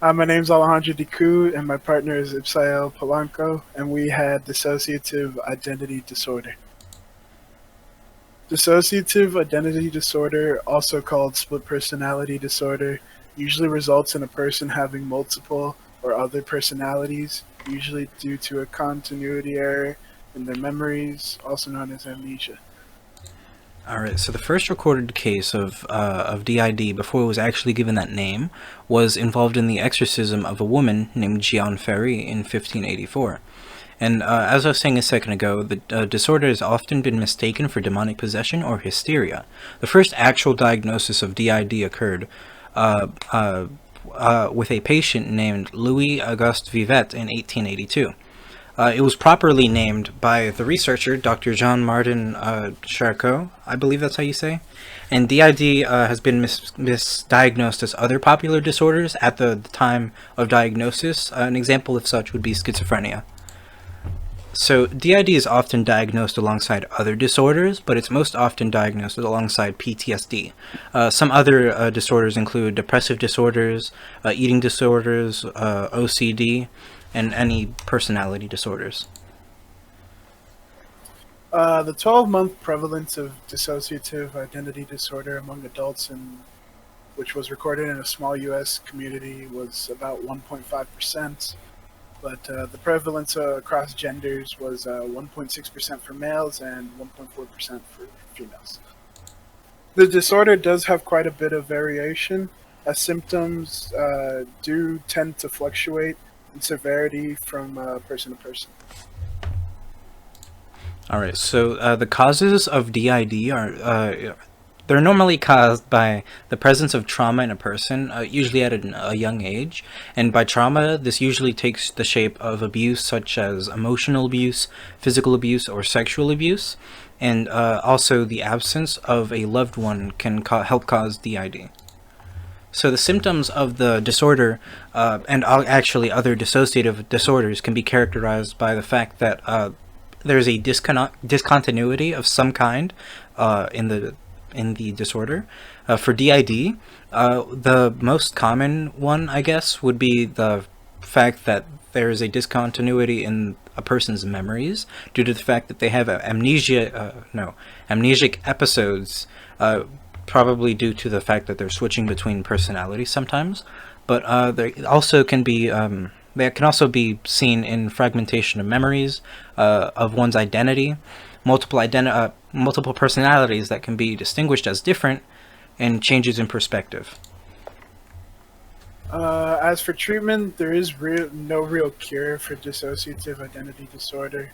My name's Alejandro Dicu, and my partner is Ipsael Polanco, and we had dissociative identity disorder. Dissociative identity disorder, also called split personality disorder, usually results in a person having multiple or other personalities, usually due to a continuity error in their memories, also known as amnesia. All right. So the first recorded case of DID before it was actually given that name was involved in the exorcism of a woman named Jeanne Ferry in 1584. And as I was saying a second ago, the disorder has often been mistaken for demonic possession or hysteria. The first actual diagnosis of DID occurred uh, uh, with a patient named Louis Auguste Vivet in 1882. It was properly named by the researcher, Dr. Jean-Martin Charcot, I believe that's how you say. And DID has been misdiagnosed as other popular disorders at the time of diagnosis. An example of such would be schizophrenia. So DID is often diagnosed alongside other disorders, but it's most often diagnosed alongside PTSD. Some other disorders include depressive disorders, eating disorders, OCD, and any personality disorders. The 12-month prevalence of dissociative identity disorder among adults, which was recorded in a small U.S. community, was about 1.5%. But the prevalence across genders was 1.6% for males and 1.4% for females. The disorder does have quite a bit of variation, as symptoms do tend to fluctuate in severity from person to person. All right, so the causes of DID are they're normally caused by the presence of trauma in a person, usually at a young age. And by trauma, this usually takes the shape of abuse, such as emotional abuse, physical abuse, or sexual abuse. And also, the absence of a loved one can help cause DID. So the symptoms of the disorder, and actually other dissociative disorders, can be characterized by the fact that there's a discontinuity of some kind in the disorder. For DID, the most common one, I guess, would be the fact that there is a discontinuity in a person's memories due to the fact that they have amnesic episodes, probably due to the fact that they're switching between personalities sometimes. But they also can be they can also be seen in fragmentation of memories, of one's identity, multiple personalities that can be distinguished as different, and changes in perspective. As for treatment, there is no real cure for dissociative identity disorder.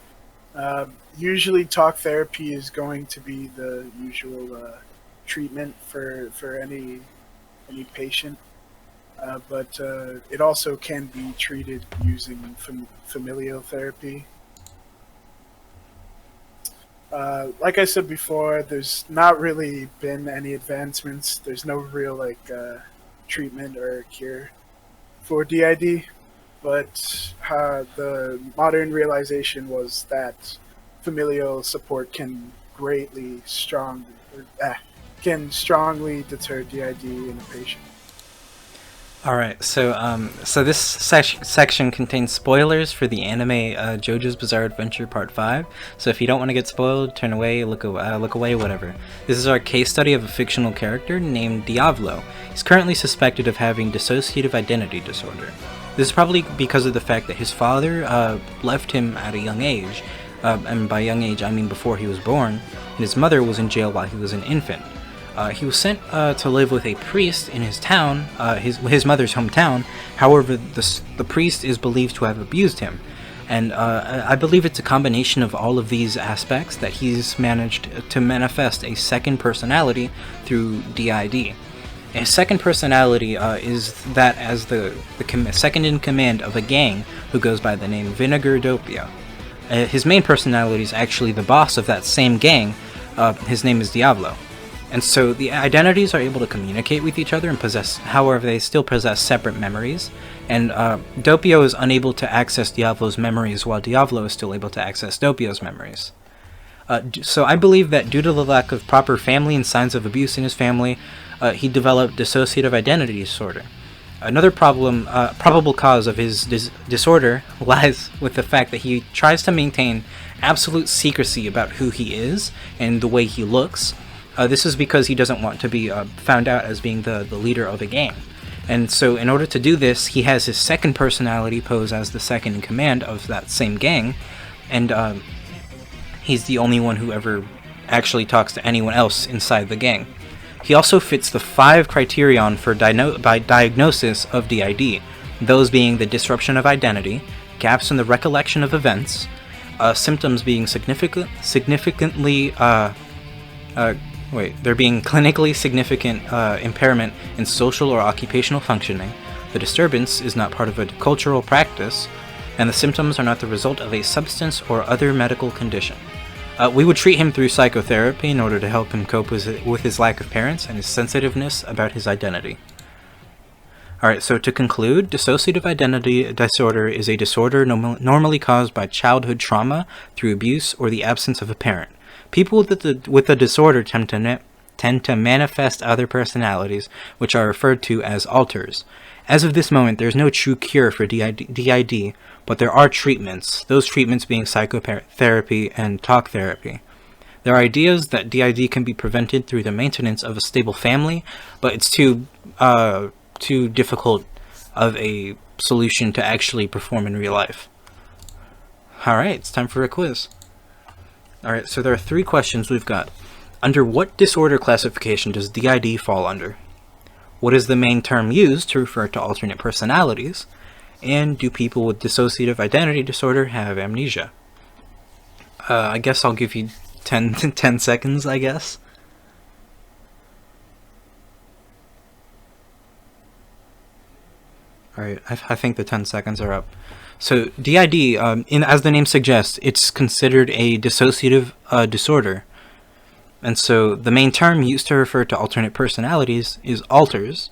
Usually, talk therapy is going to be the usual treatment for any patient, but it also can be treated using familial therapy. Like I said before, there's not really been any advancements. There's no real treatment or cure for DID, but the modern realization was that familial support can strongly deter DID in a patient. All right, so this section contains spoilers for the anime JoJo's Bizarre Adventure Part 5. So if you don't want to get spoiled, turn away, look away, whatever. This is our case study of a fictional character named Diavolo. He's currently suspected of having dissociative identity disorder. This is probably because of the fact that his father left him at a young age, and by young age I mean before he was born, and his mother was in jail while he was an infant. He was sent to live with a priest in his town, his mother's hometown. However, the priest is believed to have abused him. And I believe it's a combination of all of these aspects that he's managed to manifest a second personality through DID. A second personality is that as the second in command of a gang who goes by the name Vinegar Doppio. His main personality is actually the boss of that same gang. His name is Diavolo. And so the identities are able to communicate with each other and however, they still possess separate memories. And Doppio is unable to access Diavolo's memories while Diavolo is still able to access Doppio's memories. So I believe that due to the lack of proper family and signs of abuse in his family, he developed dissociative identity disorder. Another probable cause of his disorder lies with the fact that he tries to maintain absolute secrecy about who he is and the way he looks. This is because he doesn't want to be found out as being the leader of a gang. And so in order to do this, he has his second personality pose as the second in command of that same gang, and he's the only one who ever actually talks to anyone else inside the gang. He also fits the 5 criterion for diagnosis of DID, those being the disruption of identity, gaps in the recollection of events, symptoms being significantly there being clinically significant impairment in social or occupational functioning, the disturbance is not part of a cultural practice, and the symptoms are not the result of a substance or other medical condition. We would treat him through psychotherapy in order to help him cope with his lack of parents and his sensitiveness about his identity. Alright, so to conclude, dissociative identity disorder is a disorder normally caused by childhood trauma through abuse or the absence of a parent. People with the disorder tend to manifest other personalities, which are referred to as alters. As of this moment, there is no true cure for DID, but there are treatments, those treatments being psychotherapy and talk therapy. There are ideas that DID can be prevented through the maintenance of a stable family, but it's too difficult of a solution to actually perform in real life. Alright, it's time for a quiz. Alright, so there are 3 questions we've got. Under what disorder classification does DID fall under? What is the main term used to refer to alternate personalities? And do people with dissociative identity disorder have amnesia? I guess I'll give you 10 seconds, I guess. Alright, I think the 10 seconds are up. So DID, as the name suggests, it's considered a dissociative disorder. And so the main term used to refer to alternate personalities is alters.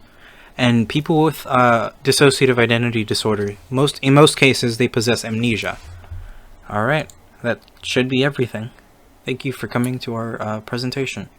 And people with dissociative identity disorder, in most cases, they possess amnesia. Alright, that should be everything. Thank you for coming to our presentation.